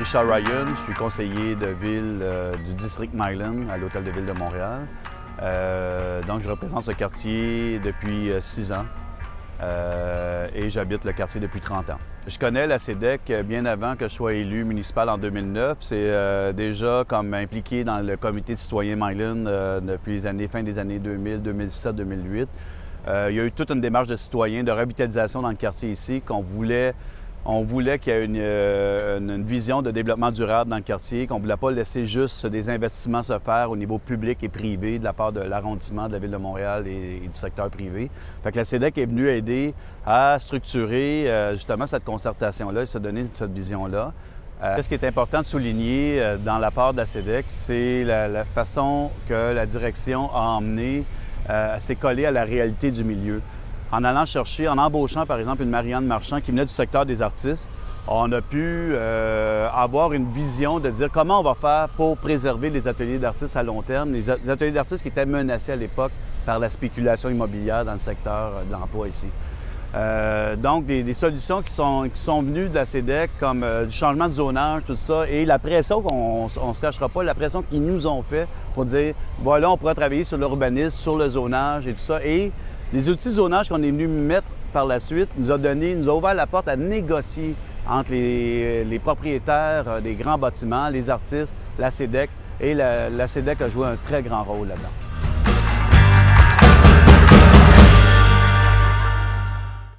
Richard Ryan, je suis conseiller de ville du district Myland à l'Hôtel de Ville de Montréal. Donc, je représente ce quartier depuis 6 ans et j'habite le quartier depuis 30 ans. Je connais la CEDEC bien avant que je sois élu municipal en 2009. C'est déjà comme impliqué dans le comité de citoyens Myland depuis fin des années 2000, 2007, 2008. Il y a eu toute une démarche de citoyens, de revitalisation dans le quartier ici On voulait qu'il y ait une vision de développement durable dans le quartier, qu'on ne voulait pas laisser juste des investissements se faire au niveau public et privé de la part de l'arrondissement de la Ville de Montréal et du secteur privé. Fait que la CEDEC est venue aider à structurer justement cette concertation-là et se donner cette vision-là. Ce qui est important de souligner dans la part de la CEDEC, c'est la façon que la direction a emmené, s'est collée à la réalité du milieu. En allant chercher, en embauchant par exemple une Marianne Marchand qui venait du secteur des artistes, on a pu avoir une vision de dire comment on va faire pour préserver les ateliers d'artistes à long terme, les ateliers d'artistes qui étaient menacés à l'époque par la spéculation immobilière dans le secteur de l'emploi ici. Donc, des solutions qui sont venues de la CEDEC, comme du changement de zonage, tout ça, et la pression, on ne se cachera pas, la pression qu'ils nous ont fait pour dire, voilà, on pourra travailler sur l'urbanisme, sur le zonage et tout ça. Et les outils de zonage qu'on est venu mettre par la suite nous a ouvert la porte à négocier entre les propriétaires des grands bâtiments, les artistes, la CEDEC, et la CEDEC a joué un très grand rôle là-dedans.